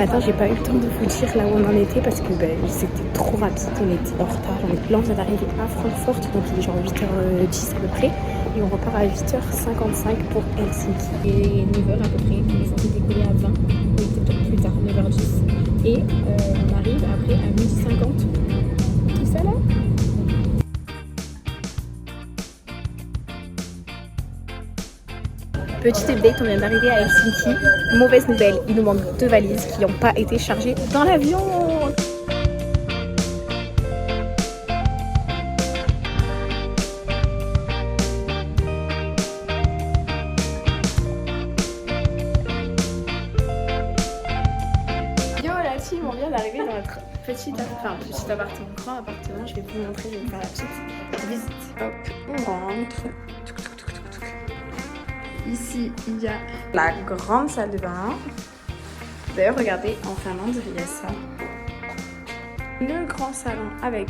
matin, j'ai pas eu le temps de vous dire là où on en était parce que c'était trop rapide, on était en retard. Là, on vient d'arriver à Francfort, donc il est genre 8h10 à peu près. Et on repart à 8h55 pour Helsinki. Et 9h à peu près, on est censé décoller à 20, ou peut-être plus tard, 9h10. Et on arrive après à 12h50. Tout ça là. Petit update, on vient d'arriver à Helsinki. Mauvaise nouvelle, il nous manque 2 valises qui n'ont pas été chargées dans l'avion. Yo la team, on vient d'arriver dans notre petit appartement, grand appartement. Je vais vous montrer, je vais vous faire la petite visite. Hop, on rentre. Ici, il y a la grande salle de bain. D'ailleurs, regardez, en Finlande, il y a ça. Le grand salon avec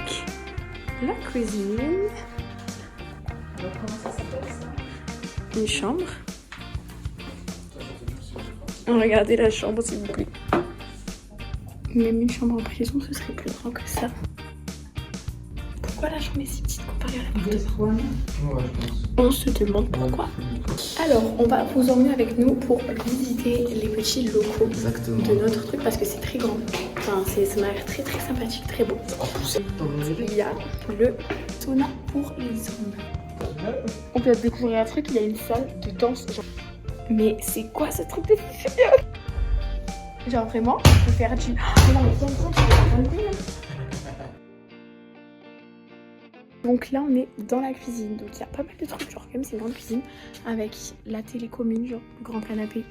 la cuisine. Comment ça s'appelle ça? Une chambre. Regardez la chambre, s'il vous plaît. Même une chambre en prison, ce serait plus grand que ça. Pourquoi la chambre est si petite comparée à l'appartement? On se demande pourquoi. Alors, on va vous emmener avec nous pour visiter les petits locaux de notre truc parce que c'est très grand. Enfin, ça m'a l'air très très sympathique, très beau. Il y a le sauna pour les hommes. On peut découvrir un truc, il y a une salle de danse. Mais c'est quoi ce truc de fou? Genre vraiment, je peux faire du... Oh, non, mais viens, donc là on est dans la cuisine, donc il y a pas mal de trucs, genre comme c'est une grande cuisine avec la télé commune, genre le grand canapé.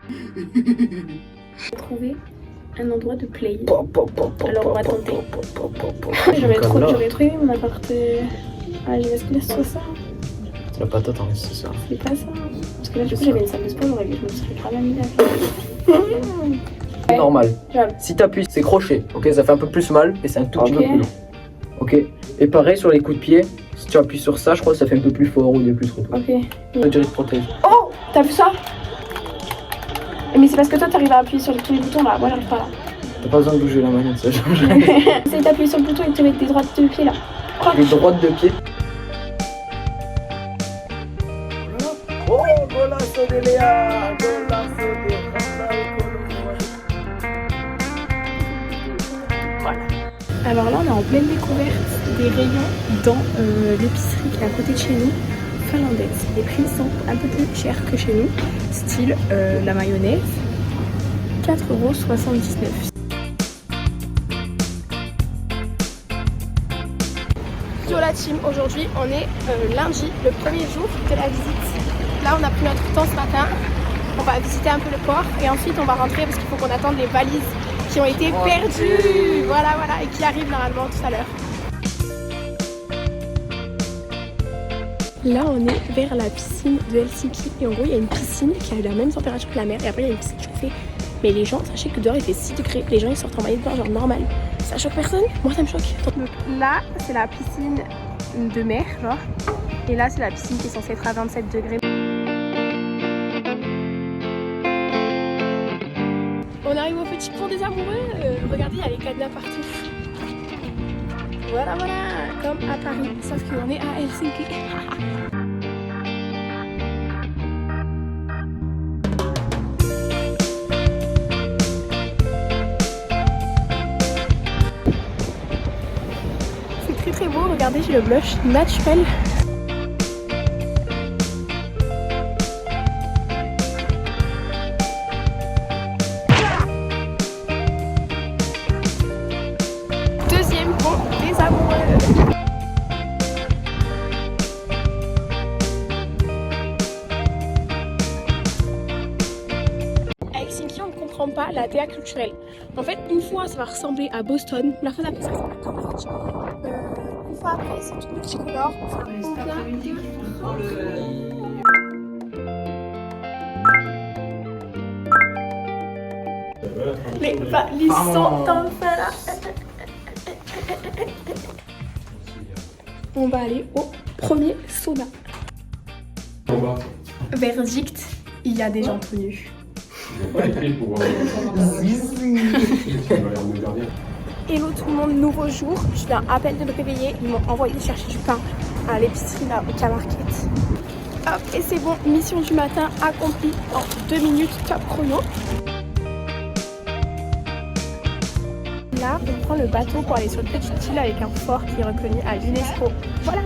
J'ai trouvé un endroit de play. Alors on va tenter. J'aurais trouvé mon appart. Ah, je vais que ce soit ça. C'est la patate, hein, c'est ça. C'est pas ça. Parce que là du coup j'avais une salle de sport, j'aurais vu, je me serais grave amusée à faire. Normal. Ouais. Si t'appuies, c'est crochet, ok, ça fait un peu plus mal et c'est un tout petit peu plus long. Ok. Et pareil sur les coups de pied, si tu appuies sur ça, je crois que ça fait un peu plus fort ou il est plus trop. Ok. Ça te protège. Oh, t'as vu ça? Mais c'est parce que toi t'arrives à appuyer sur tous les boutons là, moi j'arrive pas là. T'as pas besoin de bouger la manette, ça change. C'est d'appuyer sur le bouton et de te mettre des droites de pied là. Les droites de pied. Oh, golazo de Léa, golazo de Voilà. Alors là, on est en pleine découverte des rayons dans l'épicerie qui est à côté de chez nous, finlandaise. Les prix sont un peu plus chers que chez nous, style la mayonnaise, 4,79 €. Yo la team, aujourd'hui on est lundi, le premier jour de la visite. Là on a pris notre temps ce matin, on va visiter un peu le port et ensuite on va rentrer parce qu'il faut qu'on attende les valises qui ont été perdues. Voilà, et qui arrivent normalement tout à l'heure. Là on est vers la piscine de Helsinki et en gros il y a une piscine qui a la même température que la mer et après il y a une piscine chauffée. Mais les gens, sachez que dehors il fait 6 degrés, les gens ils sortent en maillot de bain genre normal. Ça choque personne? Moi ça me choque. Donc là c'est la piscine de mer genre et là c'est la piscine qui est censée être à 27 degrés. On arrive au petit pont des amoureux, regardez il y a les cadenas partout. Voilà, comme à Paris, sauf qu'on est à Helsinki. C'est très beau, regardez j'ai le blush naturel. Deuxième pont des amoureux. À Helsinki, on ne comprend pas la DA culturelle. En fait, une fois, ça va ressembler à Boston. La fois d'après, ça ressemble à Cambridge. Une fois après, c'est tout multicolore. Les valises sont enfin là. On va aller au premier sauna. Verdict, il y a des gens tout nus. Hello tout le monde, nouveau jour. Je viens à peine de me réveiller. Ils m'ont envoyé chercher du pain à l'épicerie là au K-Market. Hop, et c'est bon, mission du matin accomplie en 2 minutes top chrono. Là, on prend le bateau pour aller sur une petite île avec un fort qui est reconnu à l'UNESCO. Voilà.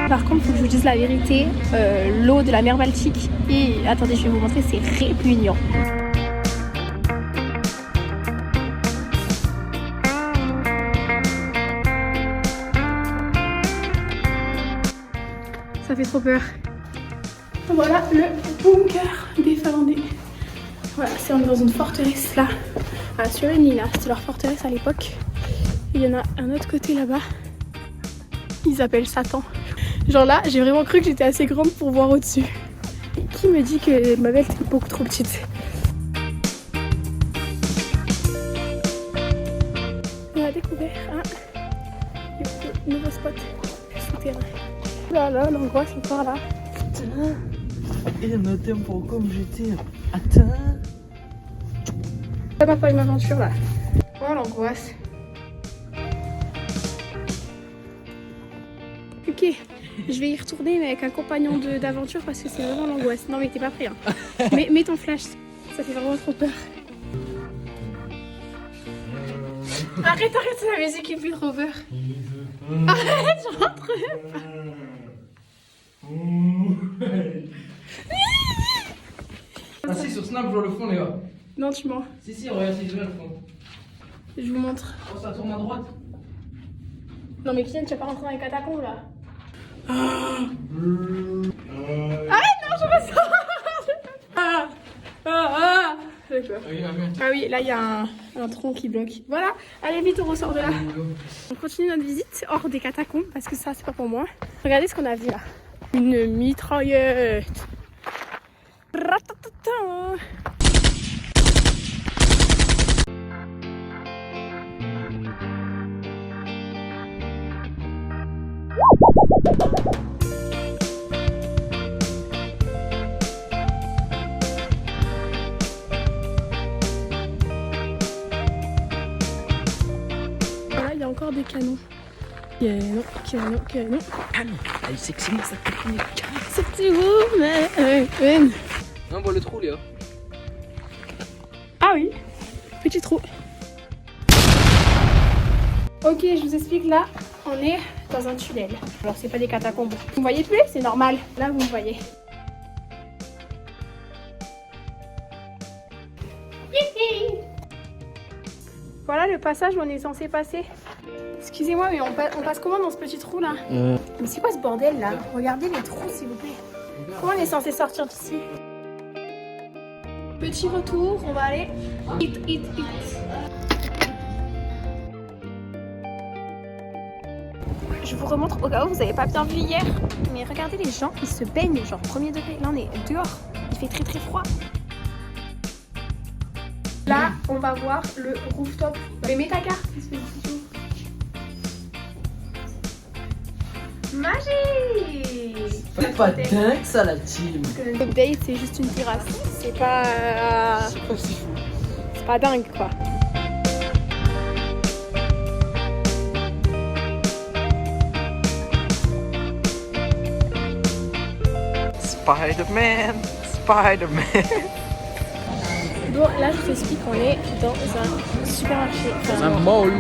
Par contre, il faut que je vous dise la vérité, l'eau de la mer Baltique, et attendez, je vais vous montrer, c'est répugnant. Ça fait trop peur. Voilà le bunker des Finlandais. Voilà, c'est on est dans une forteresse là, à Surenlinna, c'était leur forteresse à l'époque. Il y en a un autre côté là-bas, ils appellent Satan. Genre là, j'ai vraiment cru que j'étais assez grande pour voir au-dessus. Qui me dit que ma belle était beaucoup trop petite? On a découvert un nouveau spot souterrain. Là, l'angoisse encore là. Putain, il me tempo comme j'étais. Attends. Ça m'a pas une aventure là. Oh l'angoisse. Ok, je vais y retourner mais avec un compagnon d'aventure parce que c'est vraiment l'angoisse. Non mais t'es pas prêt hein. Mets ton flash, ça fait vraiment trop peur. Arrête, la musique est plus trop peur. Arrête, je rentre. Ah si, sur Snap, je vois le fond, les gars. Non, tu mens. Si, regarde, si, je vois le fond. Je vous montre. Oh, ça tourne à droite. Non mais Kylian, tu vas pas rentrer dans les catacombes là. Arrête, non, je me sens. J'ai peur. Ah oui, là il y a un tronc qui bloque. Voilà, allez vite, on ressort de là. On continue notre visite hors des catacombes parce que ça c'est pas pour moi. Regardez ce qu'on a vu là. Une mitraillette. Ratatata. Voilà, il y a encore des canons. Canon. Allez, sexy, ça te fait Sexy woman. Non, bon, le trou, Léa. Ah oui, petit trou. Ok, je vous explique là, on est dans un tunnel. Alors c'est pas des catacombes. Vous me voyez plus? C'est normal. Là vous me voyez. Voilà le passage où on est censé passer. Excusez-moi, mais on passe comment dans ce petit trou là? Mais c'est quoi ce bordel là? Regardez les trous s'il vous plaît. Comment on est censé sortir d'ici? Petit retour, on va aller. Hit. Je vous remontre au cas où vous n'avez pas bien vu hier. Mais regardez les gens, ils se baignent, genre premier degré. Là on est dehors, il fait très froid. Là on va voir le rooftop. Mais mets ta carte, magie. C'est pas dingue ça, la team. Le date c'est juste une terrasse, c'est pas... C'est pas dingue quoi. Spider-Man. Bon, là je vous explique qu'on est dans un supermarché. Dans un mall.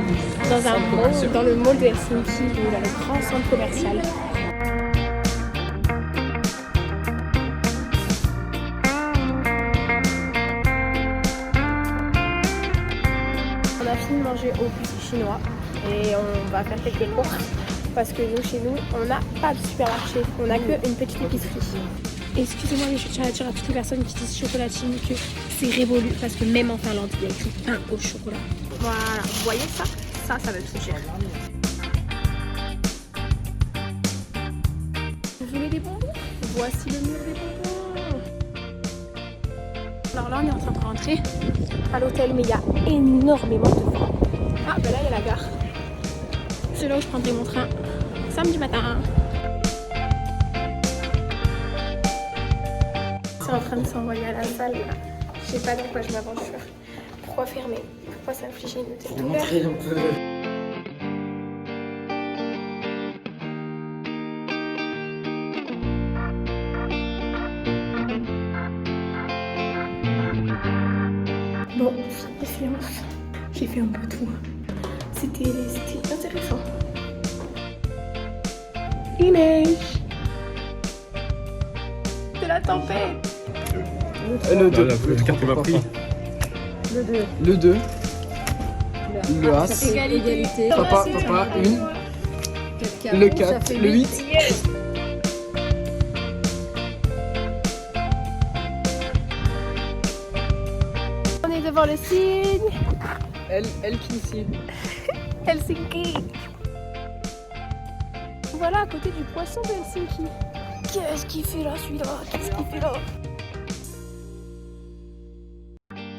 Dans un mall, dans le mall de Helsinki, dans le grand centre commercial. On a fini de manger au petit chinois et on va faire quelques courses parce que nous, chez nous, on n'a pas de supermarché, on n'a qu'une petite épicerie. Excusez-moi, mais je tiens à dire à toutes les personnes qui disent chocolatine que c'est révolu parce que même en Finlande, il y a écrit pain au chocolat. Voilà, vous voyez ça? Ça va être cher. Vous voulez des bonbons? Voici le mur des bonbons. Alors là, on est en train de rentrer à l'hôtel, mais il y a énormément de gens. Ah, ben là, il y a la gare. C'est là où je prendrai mon train. samedi matin. C'est en train de s'envoyer à la salle là. Je sais pas dans quoi je m'aventure. Pourquoi fermer? Pourquoi s'infliger une telle douleur? Montrer un peu. Bon, la séance. J'ai fait un peu tout. C'était intéressant. Image de la tempête. Le 2. La carte qu'on m'a pris. Le 2. Le As. Égalité. Papa, une. Le 4. Le 8. Yes. On est devant le signe. Elle qui signe. Helsinki. Voilà à côté du poisson de Helsinki. Qu'est-ce qu'il fait là celui-là? Qu'est-ce qu'il fait là?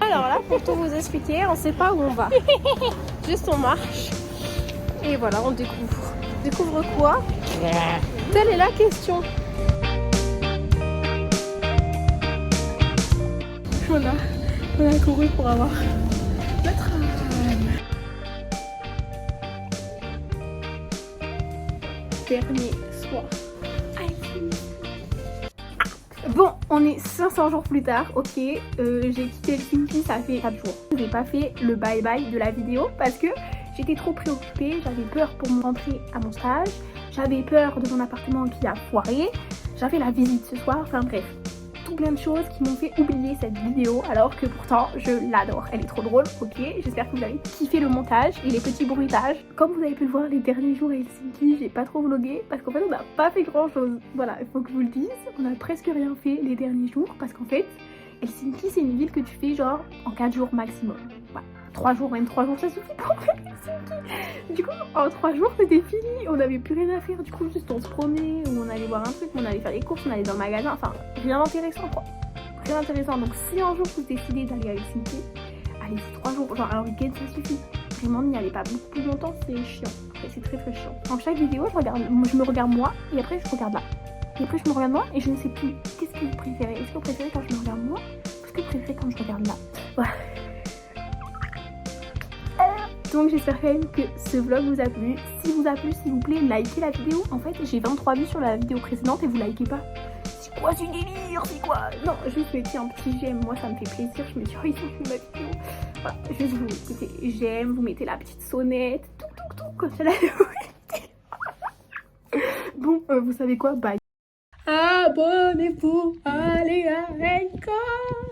Alors là, pour tout vous expliquer, on sait pas où on va. Juste on marche. Et voilà, on découvre. On découvre quoi? Telle est la question. Voilà, on a couru pour avoir notre âme. Dernier soir. Bon, on est 500 jours plus tard, ok. J'ai quitté Helsinki, ça fait 4 jours. J'ai pas fait le bye-bye de la vidéo parce que j'étais trop préoccupée. J'avais peur pour me rentrer à mon stage. J'avais peur de mon appartement qui a foiré. J'avais la visite ce soir, enfin bref. Tout plein de choses qui m'ont fait oublier cette vidéo alors que pourtant je l'adore. Elle est trop drôle, ok. J'espère que vous avez kiffé le montage et les petits bruitages. Comme vous avez pu le voir les derniers jours à Helsinki, j'ai pas trop vlogué parce qu'en fait on n'a pas fait grand chose. Voilà, il faut que je vous le dise. On a presque rien fait les derniers jours parce qu'en fait Helsinki c'est une ville que tu fais genre en 4 jours maximum. Voilà. 3 jours, même 3 jours ça suffit pas en fait Helsinki. Du coup en 3 jours c'était fini, on n'avait plus rien à faire, du coup juste on se promenait ou on allait voir un truc, on allait faire les courses, on allait dans le magasin, enfin rien d'intéressant quoi. Rien d'intéressant, donc si un jour vous décidez d'aller à Helsinki, allez-y 3 jours, genre un week-end ça suffit. Vraiment n'y allez pas beaucoup plus longtemps, c'est chiant, c'est très très chiant. En chaque vidéo je me regarde moi et après je regarde là. Et après je me regarde moi et je ne sais plus qu'est-ce que vous préférez. Est-ce que vous préférez quand je me regarde moi ou est-ce que vous préférez quand je regarde là? Voilà. Donc j'espère quand même que ce vlog vous a plu. Si vous a plu, s'il vous plaît, likez la vidéo. En fait, j'ai 23 vues sur la vidéo précédente et vous likez pas. C'est quoi ce délire? C'est quoi? Non, juste mettez un petit j'aime. Moi, ça me fait plaisir. Je me dis, oh, ils ont fait ma vidéo. Voilà, juste vous mettez j'aime, vous mettez la petite sonnette. Tout, comme ça, là. Bon, vous savez quoi? Bye. Abonnez-vous. Allez, encore.